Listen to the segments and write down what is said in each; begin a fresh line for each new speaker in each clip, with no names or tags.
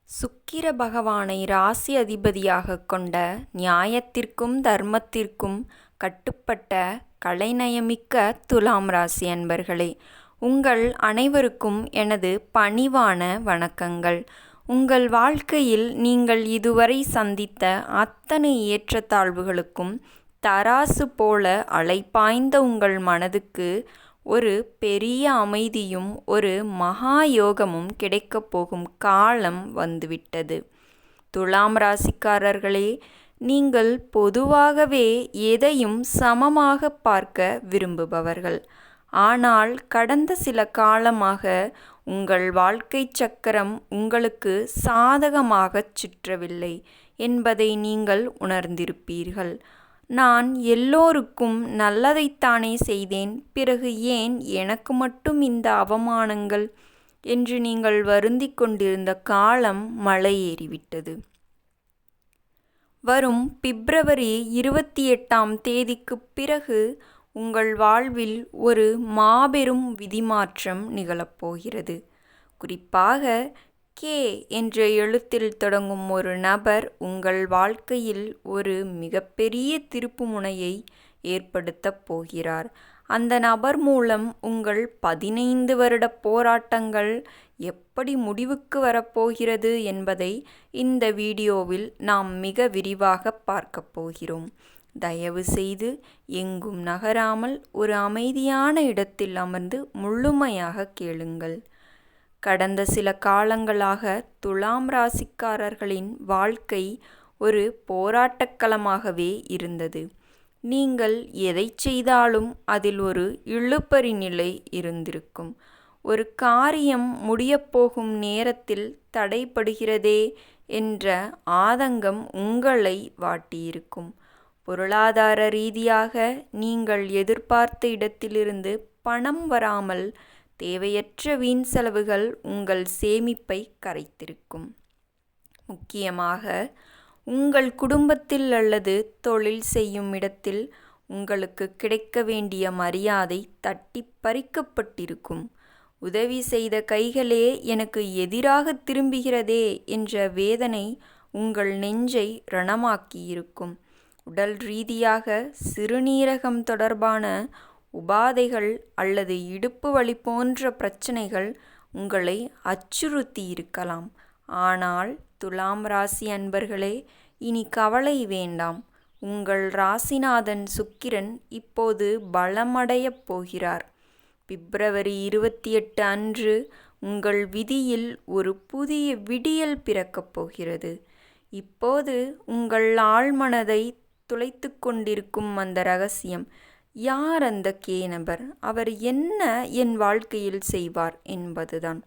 சுக்கிர பகவானை ராசி அதிபதியாகக் கொண்ட நியாயத்திற்கும் தர்மத்திற்கும் கட்டுப்பட்ட கலைநயமிக்க துலாம் ராசி அன்பர்களே, உங்கள் அனைவருக்கும் எனது பணிவான வணக்கங்கள். உங்கள் வாழ்க்கையில் நீங்கள் இதுவரை சந்தித்த அத்தனை ஏற்றத்தாழ்வுகளுக்கும் தராசு போல அலைபாய்ந்த உங்கள் மனதுக்கு ஒரு பெரிய அமைதியும் ஒரு மகா யோகமும் கிடைக்கப் போகும் காலம் வந்துவிட்டது. துலாம் ராசிக்காரர்களே, நீங்கள் பொதுவாகவே எதையும் சமமாக பார்க்க விரும்புபவர்கள். ஆனால் கடந்த சில காலமாக உங்கள் வாழ்க்கை சக்கரம் உங்களுக்கு சாதகமாகச் சுற்றவில்லை என்பதை நீங்கள் உணர்ந்திருப்பீர்கள். நான் எல்லோருக்கும் நல்லதைத்தானே செய்தேன், பிறகு ஏன் எனக்கு மட்டும் இந்த அவமானங்கள் என்று நீங்கள் வருந்திக் கொண்டிருந்த காலம் மலையேறிவிட்டது. வரும் பிப்ரவரி 28ஆம் தேதிக்குப் பிறகு உங்கள் வாழ்வில் ஒரு மாபெரும் விதிமாற்றம் நிகழப்போகிறது. குறிப்பாக கே என்ற எழுத்தில் தொடங்கும் ஒரு நபர் உங்கள் வாழ்க்கையில் ஒரு மிகப்பெரிய திருப்புமுனையை ஏற்படுத்தப் போகிறார். அந்த நபர் மூலம் உங்கள் 15 வருட போராட்டங்கள் எப்படி முடிவுக்கு வரப்போகிறது என்பதை இந்த வீடியோவில் நாம் மிக விரிவாக பார்க்கப் போகிறோம். தயவு செய்து எங்கும் நகராமல் ஒரு அமைதியான இடத்தில் அமர்ந்து முழுமையாக கேளுங்கள். கடந்த சில காலங்களாக துலாம் ராசிக்காரர்களின் வாழ்க்கை ஒரு போராட்டக்களமாகவே இருந்தது. நீங்கள் எதை செய்தாலும் அதில் ஒரு இழுபறி நிலை இருந்திருக்கும். ஒரு காரியம் முடியப்போகும் நேரத்தில் தடைபடுகிறதே என்ற ஆதங்கம் உங்களை வாட்டியிருக்கும். பொருளாதார ரீதியாக நீங்கள் எதிர்பார்த்த இடத்திலிருந்து பணம் வராமல் தேவையற்ற வீண் செலவுகள் உங்கள் சேமிப்பை கரைத்திருக்கும். முக்கியமாக உங்கள் குடும்பத்தில் அல்லது தொழில் செய்யும் இடத்தில் உங்களுக்கு கிடைக்க வேண்டிய மரியாதை தட்டி பறிக்கப்பட்டிருக்கும். உதவி செய்த கைகளே எனக்கு எதிராக திரும்புகிறதே என்ற வேதனை உங்கள் நெஞ்சை ரணமாக்கியிருக்கும். உடல் ரீதியாக சிறுநீரகம் தொடர்பான உபாதைகள் அல்லது இடுப்பு வலி போன்ற பிரச்சனைகள் உங்களை அச்சுறுத்தி இருக்கலாம். ஆனால் துலாம் ராசி அன்பர்களே, இனி கவலை வேண்டாம். உங்கள் ராசிநாதன் சுக்கிரன் இப்போது பலமடையப் போகிறார். பிப்ரவரி 28 அன்று உங்கள் விதியில் ஒரு புதிய விடியல் பிறக்கப் போகிறது. இப்போது உங்கள் ஆழ்மனதை துளைத்து கொண்டிருக்கும் அந்த ரகசியம், யார் அந்த கே நபர், அவர் என்ன என் வாழ்க்கையில் செய்வார் என்பதுதான்.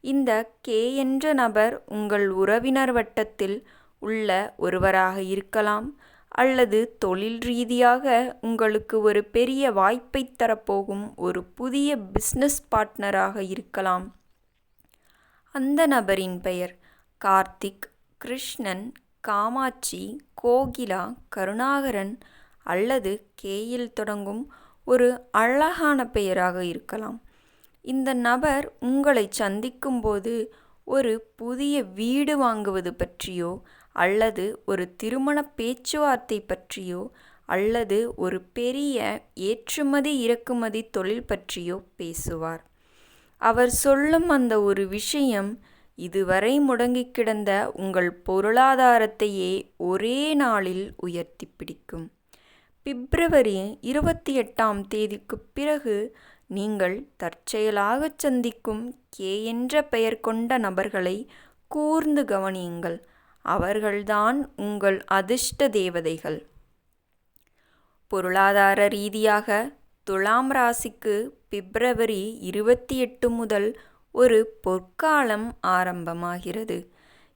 இந்த கே என்ற நபர் உங்கள் உறவினர் வட்டத்தில் உள்ள ஒருவராக இருக்கலாம், அல்லது தொழில் ரீதியாக உங்களுக்கு ஒரு பெரிய வாய்ப்பை தரப்போகும் ஒரு புதிய பிஸ்னஸ் பார்ட்னராக இருக்கலாம். அந்த நபரின் பெயர் கார்த்திக், கிருஷ்ணன், காமாட்சி, கோகிலா, கருணாகரன் அல்லது கேயில் தொடங்கும் ஒரு அழகான பெயராக இருக்கலாம். இந்த நபர் உங்களை சந்திக்கும்போது ஒரு புதிய வீடு வாங்குவது பற்றியோ அல்லது ஒரு திருமண பேச்சுவார்த்தை பற்றியோ அல்லது ஒரு பெரிய ஏற்றுமதி இறக்குமதி தொழில் பற்றியோ பேசுவார். அவர் சொல்லும் அந்த ஒரு விஷயம் இதுவரை முடங்கி கிடந்த உங்கள் பொருளாதாரத்தையே ஒரே நாளில் உயர்த்தி பிடிக்கும். பிப்ரவரி 28ஆம் தேதிக்குப் பிறகு நீங்கள் தற்செயலாகச் சந்திக்கும் கே என்ற பெயர் கொண்ட நபர்களை கூர்ந்து கவனியுங்கள். அவர்கள்தான் உங்கள் அதிர்ஷ்ட தேவதைகள். பொருளாதார ரீதியாக துலாம் ராசிக்கு பிப்ரவரி 28 முதல் ஒரு பொற்காலம் ஆரம்பமாகிறது.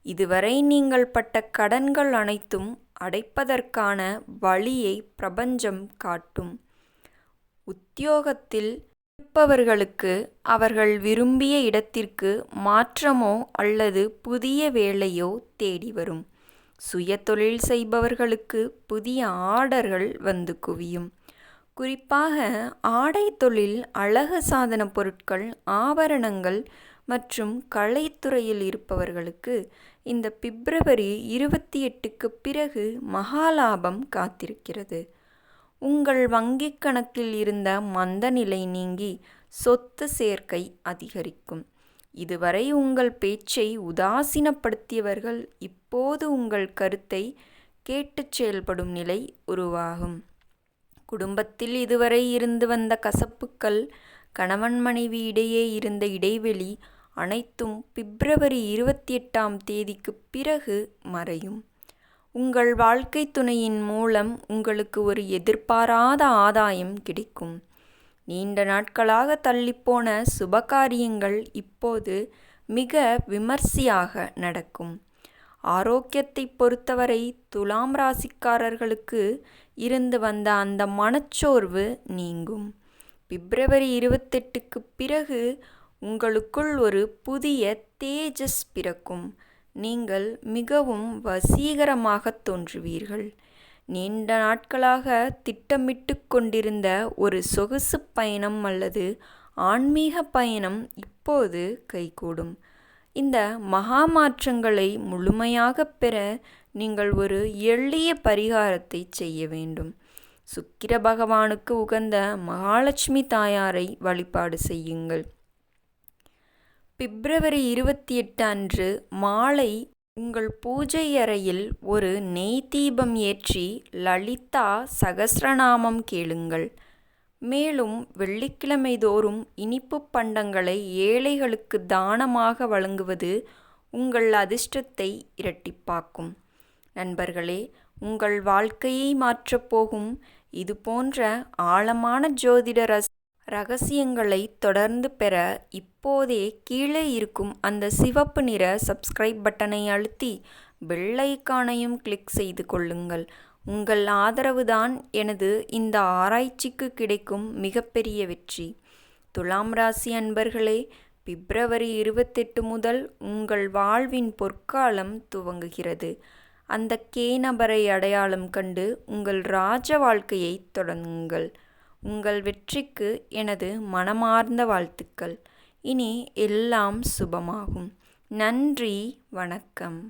இதுவரை நீங்கள் பட்ட கடன்கள் அனைத்தும் அடைப்பதற்கான வழியை பிரபஞ்சம் காட்டும். உத்தியோகத்தில் இருப்பவர்களுக்கு அவர்கள் விரும்பிய இடத்திற்கு மாற்றமோ அல்லது புதிய வேலையோ தேடி வரும். சுய தொழில் செய்பவர்களுக்கு புதிய ஆர்டர்கள் வந்து குவியும். குறிப்பாக ஆடை தொழில், அழகு சாதன பொருட்கள், ஆபரணங்கள் மற்றும் கலைத்துறையில் இருப்பவர்களுக்கு இந்த பிப்ரவரி 28க்கு பிறகு மகாலாபம் காத்திருக்கிறது. உங்கள் வங்கிக் கணக்கில் இருந்த மந்தநிலை நீங்கி சொத்து சேர்க்கை அதிகரிக்கும். இதுவரை உங்கள் பேச்சை உதாசீனப்படுத்தியவர்கள் இப்போது உங்கள் கருத்தை கேட்டுச் செயல்படும் நிலை உருவாகும். குடும்பத்தில் இதுவரை இருந்து வந்த கசப்புக்கள், கணவன் மனைவி இடையே இருந்த இடைவெளி அனைத்தும் பிப்ரவரி 28ஆம் தேதிக்கு பிறகு மறையும். உங்கள் வாழ்க்கை துணையின் மூலம் உங்களுக்கு ஒரு எதிர்பாராத ஆதாயம் கிடைக்கும். நீண்ட நாட்களாக தள்ளிப்போன சுபகாரியங்கள் இப்போது மிக விமர்சையாக நடக்கும். ஆரோக்கியத்தை பொறுத்தவரை துலாம் ராசிக்காரர்களுக்கு இருந்து வந்த அந்த மனச்சோர்வு நீங்கும். பிப்ரவரி 28க்கு பிறகு உங்களுக்குள் ஒரு புதிய தேஜஸ் பிறக்கும். நீங்கள் மிகவும் வசீகரமாக தோன்றுவீர்கள். நீண்ட நாட்களாக திட்டமிட்டு கொண்டிருந்த ஒரு சொகுசு பயணம் அல்லது ஆன்மீக பயணம் இப்போது கைகூடும். இந்த மகா மாற்றங்களை முழுமையாக பெற நீங்கள் ஒரு எளிய பரிகாரத்தை செய்ய வேண்டும். சுக்கிர பகவானுக்கு உகந்த மகாலட்சுமி தாயாரை வழிபாடு செய்யுங்கள். பிப்ரவரி 28 அன்று மாலை உங்கள் பூஜை அறையில் ஒரு நெய் தீபம் ஏற்றி லலிதா சகஸ்ரநாமம் கேளுங்கள். மேலும் வெள்ளிக்கிழமை தோறும் இனிப்பு பண்டங்களை ஏழைகளுக்கு தானமாக வழங்குவது உங்கள் அதிர்ஷ்டத்தை இரட்டிப்பாக்கும். நண்பர்களே, உங்கள் வாழ்க்கையை மாற்றப்போகும் இது போன்ற ஆழமான ஜோதிட ரகசியங்களை தொடர்ந்து பெற இப்போதே கீழே இருக்கும் அந்த சிவப்பு நிற சப்ஸ்கிரைப் பட்டனை அழுத்தி பெல் ஐகானையும் கிளிக் செய்து கொள்ளுங்கள். உங்கள் ஆதரவுதான் எனது இந்த ஆராய்ச்சிக்கு கிடைக்கும் மிகப்பெரிய வெற்றி. துலாம் ராசி அன்பர்களே, பிப்ரவரி 28 முதல் உங்கள் வாழ்வின் பொற்காலம் துவங்குகிறது. அந்த நபரை அடையாளம் கண்டு உங்கள் ராஜ வாழ்க்கையை தொடங்குங்கள். உங்கள் வெற்றிக்கு எனது மனமார்ந்த வாழ்த்துக்கள். இனி எல்லாம் சுபமாகும். நன்றி, வணக்கம்.